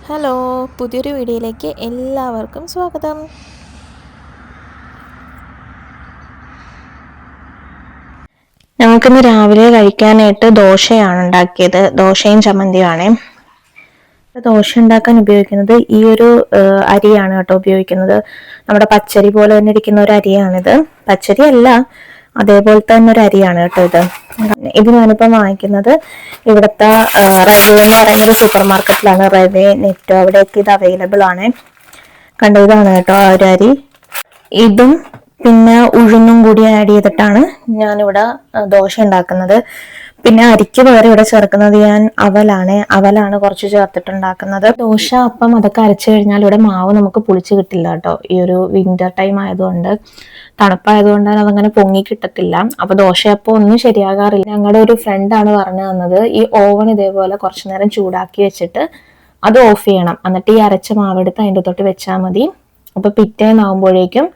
Hello, പുതിയൊരു വീഡിയോയിലേക്ക് എല്ലാവർക്കും സ്വാഗതം. നമുക്കിന്ന് രാവിലെ കഴിക്കാനായിട്ട് ദോശയാണ് ഉണ്ടാക്കിയത്. ദോശയും ചമ്മന്തിയുമാണ്. ദോശ ഉണ്ടാക്കാൻ ഉപയോഗിക്കുന്നത് ഈ ഒരു അരിയാണ് കേട്ടോ ഉപയോഗിക്കുന്നത്. നമ്മുടെ പച്ചരി പോലെ തന്നെ ഇരിക്കുന്ന ഒരു അരിയാണിത്. പച്ചരി അല്ല, അതേപോലെ തന്നെ ഒരു അരിയാണ് കേട്ടോ ഇത് ഞാനിപ്പം വാങ്ങിക്കുന്നത് ഇവിടുത്തെ റവേ എന്ന് പറയുന്ന ഒരു സൂപ്പർ മാർക്കറ്റിലാണ്. റവേ നെറ്റോ അവിടെയൊക്കെ ഇത് അവൈലബിൾ ആണ്. കണ്ടതാണ് കേട്ടോ ആ ഒരു അരി. ഇതും പിന്നെ ഉഴുന്നും കൂടി ആഡ് ചെയ്തിട്ടാണ് ഞാനിവിടെ ദോശ ഉണ്ടാക്കുന്നത്. പിന്നെ അരിക്ക് പകരം ഇവിടെ ചേർക്കുന്നത് ഞാൻ അവലാണ് കുറച്ച് ചേർത്തിട്ടുണ്ടാക്കുന്നത്. ദോശ അപ്പം അതൊക്കെ അരച്ചു കഴിഞ്ഞാൽ ഇവിടെ മാവ് നമുക്ക് പുളിച്ച് കിട്ടില്ല കേട്ടോ. ഈ ഒരു വിന്റർ ടൈം ആയതുകൊണ്ട്, തണുപ്പായതുകൊണ്ട് അതങ്ങനെ പൊങ്ങി കിട്ടത്തില്ല. അപ്പൊ ദോശയപ്പം ഒന്നും ശരിയാകാറില്ല. ഞങ്ങളുടെ ഒരു ഫ്രണ്ടാണ് പറഞ്ഞു തന്നത്, ഈ ഓവൻ ഇതേപോലെ കുറച്ചു നേരം ചൂടാക്കി വെച്ചിട്ട് അത് ഓഫ് ചെയ്യണം, എന്നിട്ട് ഈ അരച്ച മാവെടുത്ത് അതിൻ്റെ തൊട്ട് വെച്ചാൽ മതി. അപ്പൊ പിറ്റേന്നാവുമ്പോഴേക്കും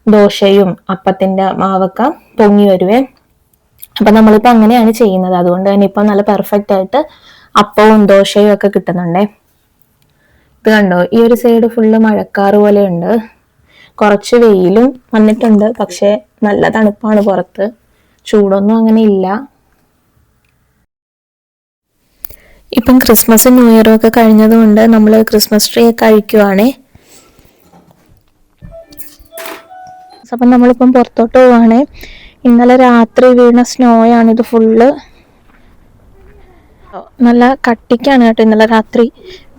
ദോശയും അപ്പത്തിന്റെ മാവൊക്കെ പൊങ്ങി വരുവേ. അപ്പൊ നമ്മളിപ്പോ അങ്ങനെയാണ് ചെയ്യുന്നത്. അതുകൊണ്ട് തന്നെ ഇപ്പൊ നല്ല പെർഫെക്റ്റ് ആയിട്ട് അപ്പവും ദോശയും ഒക്കെ കിട്ടുന്നുണ്ടേ. ഇത് കണ്ടോ, ഈ ഒരു സൈഡ് ഫുള്ള് മഴക്കാറ് പോലെ ഉണ്ട്. കുറച്ച് വെയിലും വന്നിട്ടുണ്ട്, പക്ഷെ നല്ല തണുപ്പാണ് പുറത്ത്. ചൂടൊന്നും അങ്ങനെ ഇല്ല. ഇപ്പം ക്രിസ്മസും ന്യൂ ഇയറും ഒക്കെ കഴിഞ്ഞതുകൊണ്ട് നമ്മൾ ക്രിസ്മസ് ട്രീ ഒക്കെ അഴിക്കുവാണേ. അപ്പം നമ്മളിപ്പം പുറത്തോട്ട് പോവാണേ. ഇന്നലെ രാത്രി വീണ സ്നോയാണ് ഇത് ഫുള്ള്. നല്ല കട്ടിക്കാണ് കേട്ടോ ഇന്നലെ രാത്രി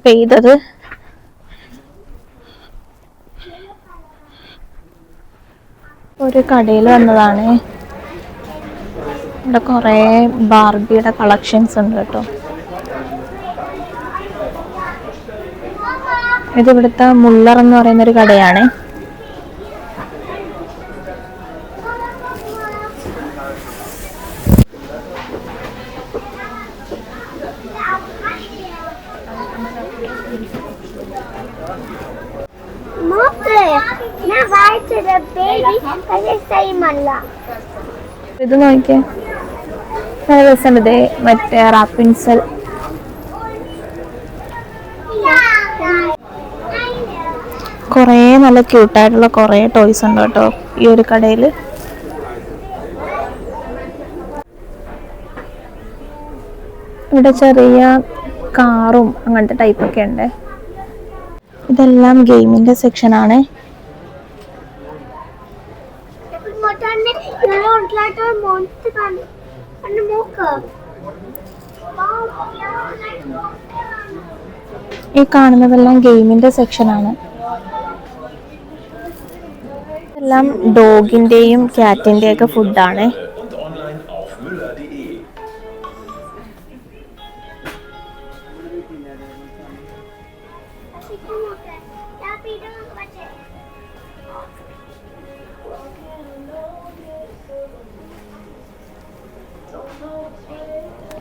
പെയ്തത്. ഒരു കടയിൽ വന്നതാണ്. ഇവിടെ കുറേ ബാർബിയുടെ കളക്ഷൻസ് ഉണ്ട് കേട്ടോ. ഇത് ഇവിടുത്തെ മുള്ളർ എന്ന് പറയുന്നൊരു കടയാണ്. ഇത് നോക്കിയേ, നല്ല രസമുണ്ട്. മറ്റേ റാപ്പിൻസൽ കുറേ നല്ല ക്യൂട്ടായിട്ടുള്ള കുറേ ടോയ്സ് ഉണ്ട് കേട്ടോ ഈ ഒരു കടയിൽ. ഇവിടെ ചെറിയ കാറും അങ്ങനത്തെ ടൈപ്പൊക്കെ ഉണ്ട്. ഇതെല്ലാം ഗെയിമിന്റെ സെക്ഷൻ ആണ്. ഈ കാണുന്നതെല്ലാം ഗെയിമിന്റെ സെക്ഷൻ ആണ്. എല്ലാം ഡോഗിന്റെയും ക്യാറ്റിന്റെയും ഒക്കെ ഫുഡാണ്.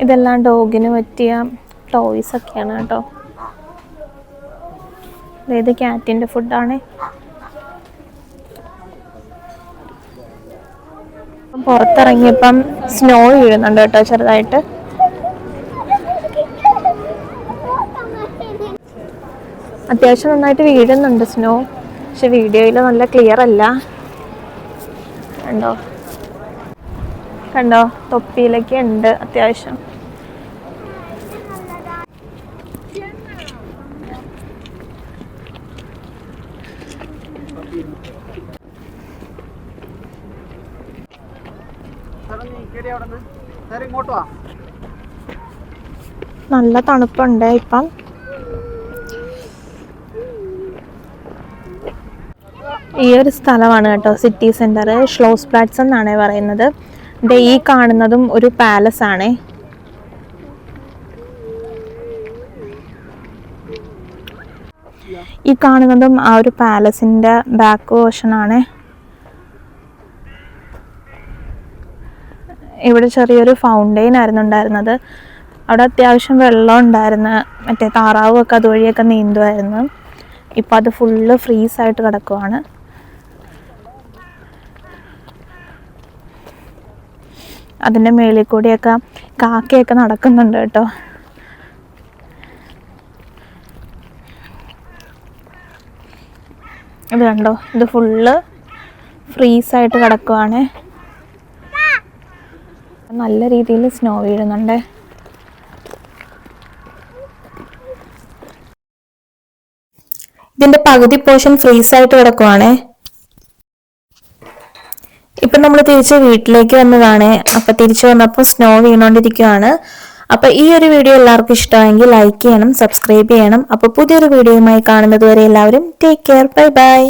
ഇതെല്ലാം ഡോഗിന് പറ്റിയ ടോയ്സ് ഒക്കെയാണ് കേട്ടോ. ഇത് ക്യാറ്റിന്റെ ഫുഡാണ്. പുറത്തിറങ്ങിയപ്പം സ്നോ വീഴുന്നുണ്ട് കേട്ടോ ചെറുതായിട്ട്. അത്യാവശ്യം നന്നായിട്ട് വീഴുന്നുണ്ട് സ്നോ, പക്ഷെ വീഡിയോയിൽ നല്ല ക്ലിയർ അല്ല. കണ്ടോ തൊപ്പിയിലൊക്കെ ഉണ്ട് അത്യാവശ്യം. നല്ല തണുപ്പുണ്ട് ഇപ്പം. ഈ ഒരു സ്ഥലമാണ് കേട്ടോ സിറ്റി സെന്റർ. ഷ്ലോസ് പ്ലാറ്റ്സ് എന്നാണ് പറയുന്നത്. ഈ കാണുന്നതും ഒരു പാലസ് ആണ്. ഈ കാണുന്നതും ആ ഒരു പാലസിന്റെ ബാക്ക് വേർഷൻ ആണ്. ഇവിടെ ചെറിയൊരു ഫൗണ്ടെയിൻ ആയിരുന്നു ഉണ്ടായിരുന്നത്. അവിടെ അത്യാവശ്യം വെള്ളം ഉണ്ടായിരുന്നു. മറ്റേ താറാവൊക്കെ അതുവഴിയൊക്കെ നീന്തുമായിരുന്നു. ഇപ്പം അത് ഫുള്ള് ഫ്രീസായിട്ട് കിടക്കുവാണ്. അതിൻ്റെ മേളിൽ കൂടിയൊക്കെ കാക്കയൊക്കെ നടക്കുന്നുണ്ട് കേട്ടോ. ഇത് കണ്ടോ, ഇത് ഫുള്ള് ഫ്രീസായിട്ട് കിടക്കുവാണ്. നല്ല രീതിയിൽ സ്നോ വീഴുന്നുണ്ട്. ഇതിന്റെ പകുതി പോർഷൻ ഫ്രീസായിട്ട് കിടക്കുവാണ്. ഇപ്പൊ നമ്മൾ തിരിച്ച് വീട്ടിലേക്ക് വന്നതാണ്. അപ്പൊ തിരിച്ചു വന്നപ്പോൾ സ്നോ വീണോണ്ടിരിക്കുവാണ്. അപ്പൊ ഈ ഒരു വീഡിയോ എല്ലാവർക്കും ഇഷ്ടമായെങ്കിൽ ലൈക്ക് ചെയ്യണം, സബ്സ്ക്രൈബ് ചെയ്യണം. അപ്പൊ പുതിയൊരു വീഡിയോയുമായി കാണുന്നത് വരെ എല്ലാവരും ടേക്ക് കെയർ, ബൈ ബൈ.